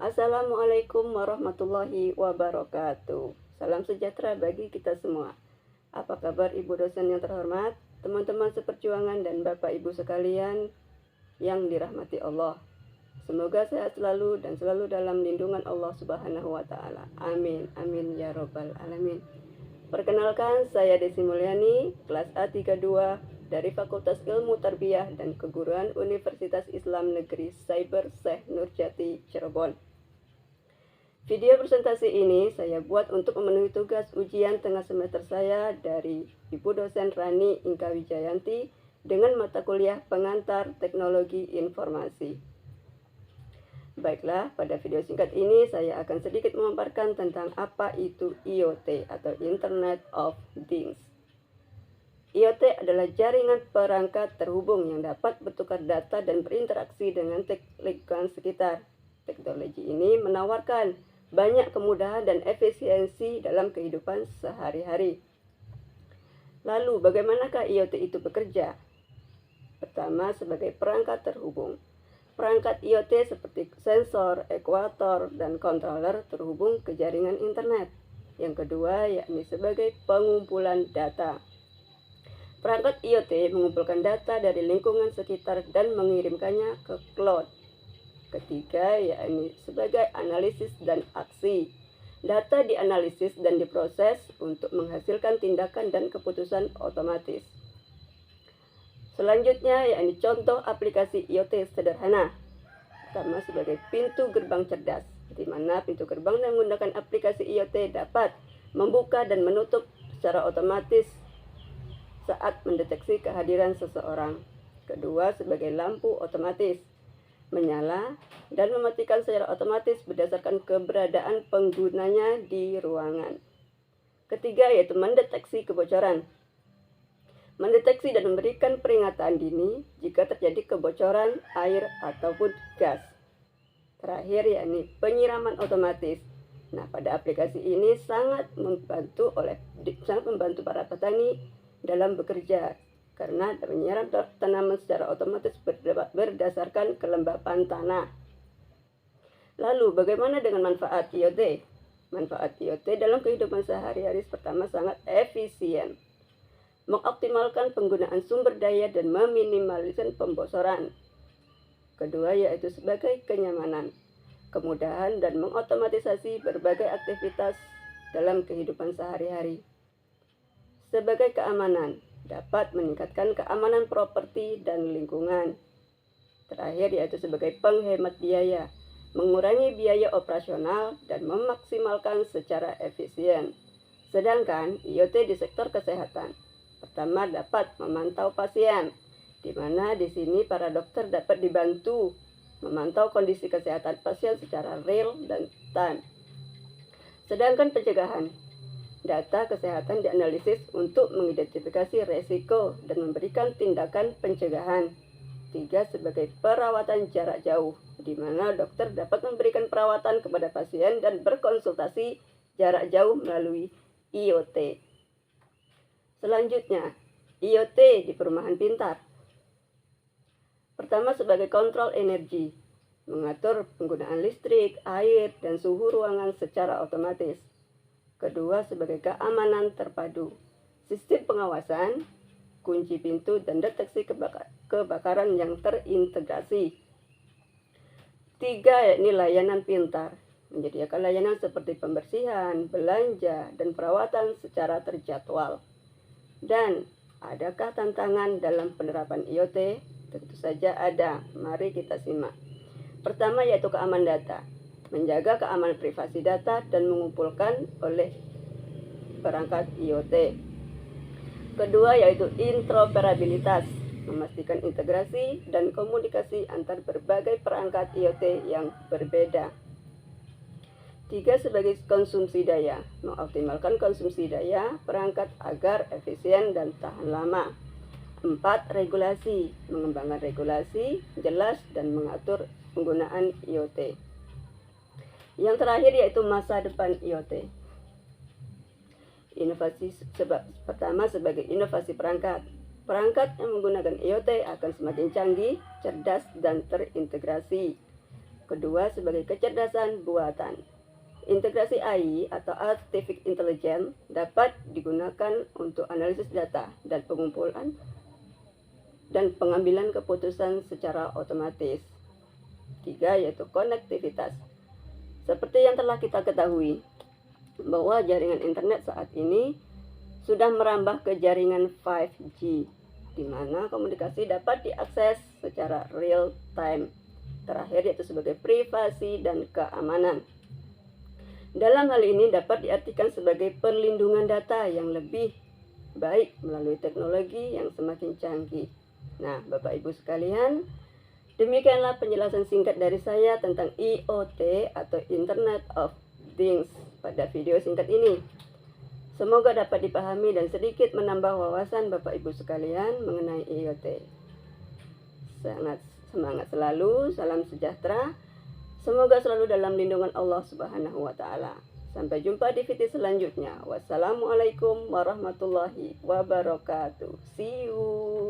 Assalamualaikum warahmatullahi wabarakatuh. Salam sejahtera bagi kita semua. Apa kabar Ibu dosen yang terhormat, teman-teman seperjuangan dan Bapak Ibu sekalian yang dirahmati Allah. Semoga sehat selalu dan selalu dalam lindungan Allah Subhanahu wa taala. Amin. Amin ya robbal alamin. Perkenalkan, saya Desi Mulyani, kelas A32 dari Fakultas Ilmu Tarbiyah dan Keguruan Universitas Islam Negeri Cyber Syekh Nurjati, Cirebon. Video presentasi ini saya buat untuk memenuhi tugas ujian tengah semester saya dari Ibu dosen Rani Inka Wijayanti dengan mata kuliah Pengantar Teknologi Informasi. Baiklah, pada video singkat ini saya akan sedikit memaparkan tentang apa itu IoT atau Internet of Things. IoT adalah jaringan perangkat terhubung yang dapat bertukar data dan berinteraksi dengan lingkungan sekitar. Teknologi ini menawarkan banyak kemudahan dan efisiensi dalam kehidupan sehari-hari. Lalu, bagaimanakah IoT itu bekerja? Pertama, sebagai perangkat terhubung. Perangkat IoT seperti sensor, ekuator, dan controller terhubung ke jaringan internet. Yang kedua, yakni sebagai pengumpulan data. Perangkat IoT mengumpulkan data dari lingkungan sekitar dan mengirimkannya ke cloud. Ketiga, yakni sebagai analisis dan aksi. Data dianalisis dan diproses untuk menghasilkan tindakan dan keputusan otomatis. Selanjutnya, yakni contoh aplikasi IoT sederhana. Pertama, sebagai pintu gerbang cerdas, di mana pintu gerbang yang menggunakan aplikasi IoT dapat membuka dan menutup secara otomatis saat mendeteksi kehadiran seseorang. Kedua, sebagai lampu otomatis, menyala dan mematikan secara otomatis berdasarkan keberadaan penggunanya di ruangan. Ketiga, yaitu mendeteksi kebocoran. Mendeteksi dan memberikan peringatan dini jika terjadi kebocoran air ataupun gas. Terakhir, yakni penyiraman otomatis. Nah, pada aplikasi ini sangat membantu para petani dalam bekerja karena menyiram tanaman secara otomatis berdasarkan kelembapan tanah. Lalu, bagaimana dengan manfaat IoT? Manfaat IoT dalam kehidupan sehari-hari pertama sangat efisien, mengoptimalkan penggunaan sumber daya dan meminimalisir pembocoran. Kedua, yaitu sebagai kenyamanan, kemudahan dan mengotomatisasi berbagai aktivitas dalam kehidupan sehari-hari. Sebagai keamanan, dapat meningkatkan keamanan properti dan lingkungan. Terakhir, yaitu sebagai penghemat biaya, mengurangi biaya operasional dan memaksimalkan secara efisien. Sedangkan IoT di sektor kesehatan, pertama dapat memantau pasien, di mana di sini para dokter dapat dibantu memantau kondisi kesehatan pasien secara real dan time. Sedangkan pencegahan, data kesehatan dianalisis untuk mengidentifikasi resiko dan memberikan tindakan pencegahan. Tiga, sebagai perawatan jarak jauh, di mana dokter dapat memberikan perawatan kepada pasien dan berkonsultasi jarak jauh melalui IoT. Selanjutnya, IoT di perumahan pintar. Pertama, sebagai kontrol energi, mengatur penggunaan listrik, air, dan suhu ruangan secara otomatis. Kedua, sebagai keamanan terpadu, sistem pengawasan, kunci pintu, dan deteksi kebakaran yang terintegrasi. Tiga, yakni layanan pintar, menyediakan layanan seperti pembersihan, belanja, dan perawatan secara terjadwal. Dan adakah tantangan dalam penerapan IoT? Tentu saja ada. Mari kita simak. Pertama, yaitu keamanan data, menjaga keamanan privasi data dan mengumpulkan oleh perangkat IoT. Kedua, yaitu interoperabilitas, memastikan integrasi dan komunikasi antar berbagai perangkat IoT yang berbeda. Tiga, sebagai konsumsi daya, mengoptimalkan konsumsi daya perangkat agar efisien dan tahan lama. Empat, regulasi, mengembangkan regulasi jelas dan mengatur penggunaan IoT. Yang terakhir, yaitu masa depan IoT. Inovasi pertama, sebagai inovasi perangkat. Perangkat yang menggunakan IoT akan semakin canggih, cerdas, dan terintegrasi. kedua sebagai kecerdasan buatan. Integrasi AI atau Artificial Intelligence dapat digunakan untuk analisis data dan pengumpulan dan pengambilan keputusan secara otomatis. 3 yaitu konektivitas. Seperti yang telah kita ketahui bahwa jaringan internet saat ini sudah merambah ke jaringan 5G, di mana komunikasi dapat diakses secara real time. Terakhir yaitu sebagai privasi dan keamanan. Dalam hal ini dapat diartikan sebagai perlindungan data yang lebih baik melalui teknologi yang semakin canggih. Nah, Bapak Ibu sekalian, demikianlah penjelasan singkat dari saya tentang IoT atau Internet of Things pada video singkat ini. Semoga dapat dipahami dan sedikit menambah wawasan Bapak Ibu sekalian mengenai IoT. Sangat semangat selalu, salam sejahtera. Semoga selalu dalam lindungan Allah Subhanahu wa Ta'ala. Sampai jumpa di video selanjutnya. Wassalamualaikum warahmatullahi wabarakatuh. See you.